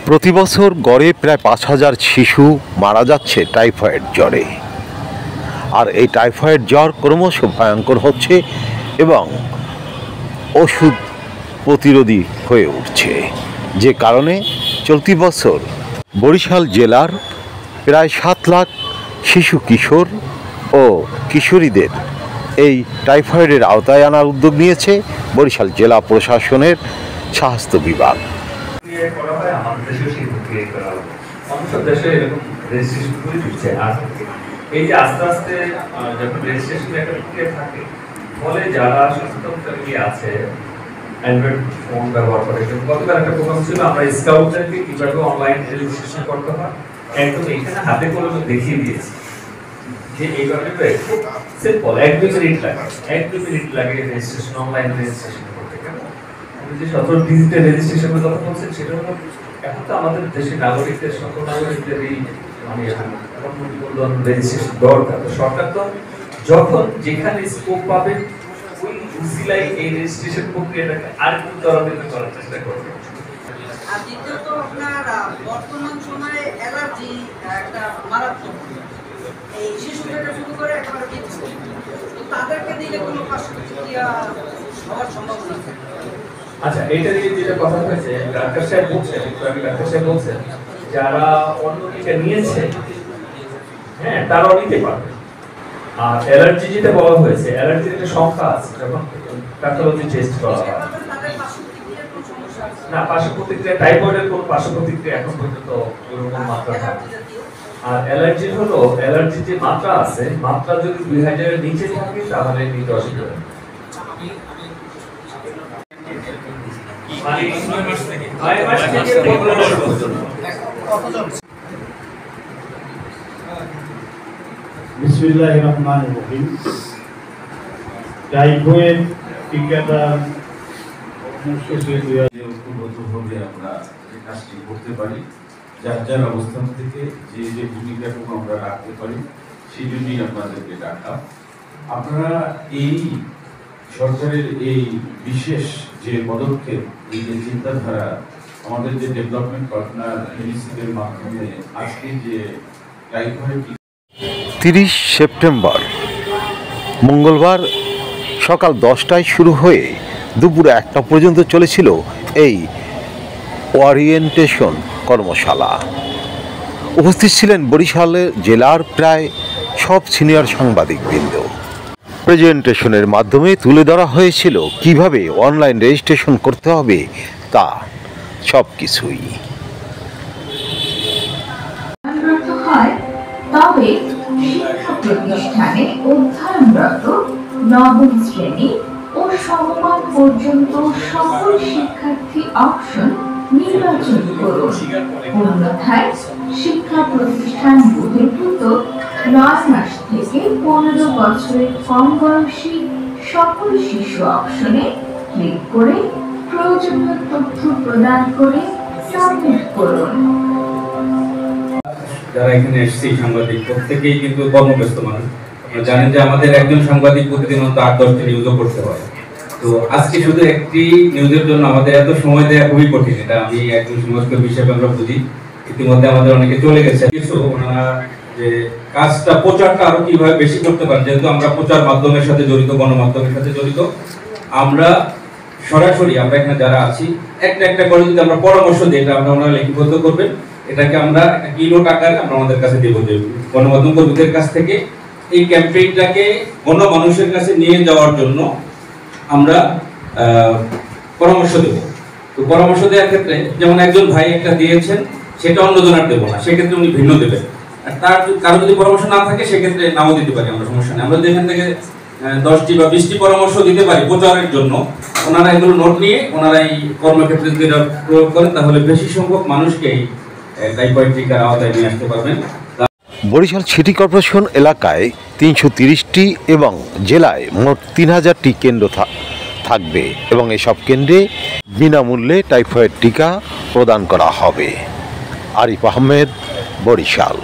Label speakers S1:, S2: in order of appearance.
S1: প্রতি বছর গড়ে প্রায় ৫,০০০ শিশু মারা যাচ্ছে টাইফয়েড জ্বরে। আর এই টাইফয়েড জ্বর ক্রমশ ভয়ঙ্কর হচ্ছে এবং ওষুধ প্রতিরোধী হয়ে উঠছে, যে কারণে চলতি বছর বরিশাল জেলার প্রায় ৭ লাখ শিশু কিশোর ও কিশোরীদের এই টাইফয়েডের আওতায় আনার উদ্যোগ নিয়েছে বরিশাল জেলা প্রশাসনের স্বাস্থ্য বিভাগ।
S2: এই যে আস্তে আস্তে যখন রেজিস্ট্রেশন একটা প্রক্রিয়া থাকে, ফলে যারা সচেতন ফ্যামিলি আছে অ্যান্ড্রয়েড ফোন ব্যবহার করে, গতকাল একটা প্রোগ্রাম ছিল আমরা স্কাউটদেরকে কিভাবে অনলাইন রেজিস্ট্রেশন করতে হয় একদম এখানে হাতে কলমে দেখিয়ে দিয়েছি যে এইভাবে খুব সিম্পল 1-2 মিনিট লাগে রেজিস্ট্রেশন, অনলাইন রেজিস্ট্রেশন করতে। কেন যে সচরাচর ডিজিটাল রেজিস্ট্রেশনের কথা বলছেন, সেটা হলো এখন তো আমাদের দেশের নাগরিকদের, সকল নাগরিকদের এই মানে রেজিস্ট্রেশন দরকার। তো সরকার তো যখন যেখানে স্কোপ পাবে ওই উসিলাই এই রেজিস্ট্রেশন প্রক্রিয়াটাকে আরেকটু ত্বরান্বিত করার চেষ্টা করবে।
S3: আর দ্বিতীয়ত আপনার বর্তমান সময়ে অ্যালার্জি একটা মারাত্মক, এই শিশু থেকে শুরু করে একেবারে বৃদ্ধ, তো তাদেরকে দিলে কোনো পার্শ্বপ্রতিক্রিয়া হওয়ার সম্ভাবনা আছে?
S2: আচ্ছা, এইটা নিয়ে যেটা কথা হয়েছে, ডাক্তার সাহেব বলছেন যারা অন্য টিকা নিয়েছে হ্যাঁ তারাও নিতে পারবে। আর অ্যালার্জি যেটা বলা হয়েছে, অ্যালার্জির একটা সংখ্যা আছে যখন প্যাথোলজি টেস্ট করা হয়। না, পার্শ্ব প্রতিক্রিয়া টাইফয়েডের কোনো পার্শ্ব প্রতিক্রিয়া এখন পর্যন্ত ওরকম মাত্রা থাকে। আর অ্যালার্জি হলো অ্যালার্জির যে মাত্রা আছে, মাত্রা যদি 2000 এর নিচে থাকে তাহলে নিতে অসুবিধা হয়।
S4: বিসমিল্লাহির রহমানির রহিম। টাইফয়েড টিকাটা
S5: ঐক্যবদ্ধভাবে আমরা যে কাজটি করতে পারি, যার যার অবস্থান থেকে যে যে ভূমিকাটুকু আমরা রাখতে পারি, সেই জন্যই আপনাদেরকে ডাকা। আপনারা এই সরকারের এই বিশেষ যে পদক্ষেপ, এই যে চিন্তাধারা, আমাদের যে ডেভেলপমেন্ট পার্টনার ইউনিসেফের মাধ্যমে আজকে যে টাইফয়েড
S1: 30 সেপ্টেম্বর মঙ্গলবার সকাল 10টায় শুরু হয়ে দুপুর 1টা পর্যন্ত চলেছিল এই ওরিয়েন্টেশন কর্মশালা। উপস্থিত ছিলেন বরিশাল জেলার প্রায় সব সিনিয়র সাংবাদিকবৃন্দ। প্রেজেন্টেশনের মাধ্যমে তুলে ধরা হয়েছিল কিভাবে অনলাইন রেজিস্ট্রেশন করতে হবে, তা সব কিছুই।
S6: তবে শিক্ষা প্রতিষ্ঠানে অধ্যয়নরত নবম শ্রেণী ও সমমান পর্যন্ত সকল শিক্ষার্থী অপশন নির্বাচন করুন। অন্যথায় শিক্ষা প্রতিষ্ঠান বহির্ভূত 9 মাস থেকে 15 বছরের কম বয়সী সকল শিশু অপশনে ক্লিক করে প্রয়োজনীয় তথ্য প্রদান করে সাবমিট করুন।
S7: যারা এখানে এসেছে সাংবাদিক প্রত্যেকেই কিন্তু কর্মব্যস্ত মানুষ। আপনারা জানেন যে আমাদের একজন সাংবাদিক প্রতিদিন 8-10টি নিউজও করতে হয়। তো আজকে শুধু একটি নিউজের জন্য আমাদের এত সময় দেওয়া খুবই কঠিন। এটা আমি একজন সমাজকর্মী হিসেবে আমরা বুঝি। ইতিমধ্যে আমাদের অনেকে চলে গেছে, কিছু ওনারা যে কাজটা প্রচারটা আরো কিভাবে বেশি করতে পারেন, যেহেতু আমরা প্রচার মাধ্যমের সাথে জড়িত, গণমাধ্যমের সাথে জড়িত, আমরা সরাসরি আমরা এখানে যারা আছি একটা করে যদি আমরা পরামর্শ দিই, এটা আমরা ওনারা লিপিবদ্ধ করবেন, এটাকে আমরা একটা কিলো আকারে আমরা আমাদের কাছে দেব, যে গণমাধ্যম কর্মীদের কাছ থেকে এই ক্যাম্পেইনটাকে গণমানুষের কাছে নিয়ে যাওয়ার জন্য আমরা পরামর্শ দেব। তো পরামর্শ দেওয়ার ক্ষেত্রে যেমন একজন ভাই একটা দিয়েছেন, সেটা অন্যজনের দেবো না, সেক্ষেত্রে উনি ভিন্ন দেবেন। আর তার কারো যদি পরামর্শ না থাকে সেক্ষেত্রে নাও দিতে পারি, আমরা সমস্যা নেই। আমরা যেখান থেকে 10টি বা 20টি পরামর্শ দিতে পারি প্রচারের জন্য, ওনারা এগুলো নোট নিয়ে ওনারা এই কর্মক্ষেত্রে যদি প্রয়োগ করেন, তাহলে বেশি সংখ্যক মানুষকে এই টাইফয়েড টিকার আওতায় নিয়ে আসতে পারবেন।
S1: বরিশাল সিটি কর্পোরেশন এলাকায় 330টি এবং জেলায় মোট 3000টি কেন্দ্র থাকবে এবং এসব কেন্দ্রে বিনামূল্যে টাইফয়েড টিকা প্রদান করা হবে। আরিফ আহমেদ, বরিশাল।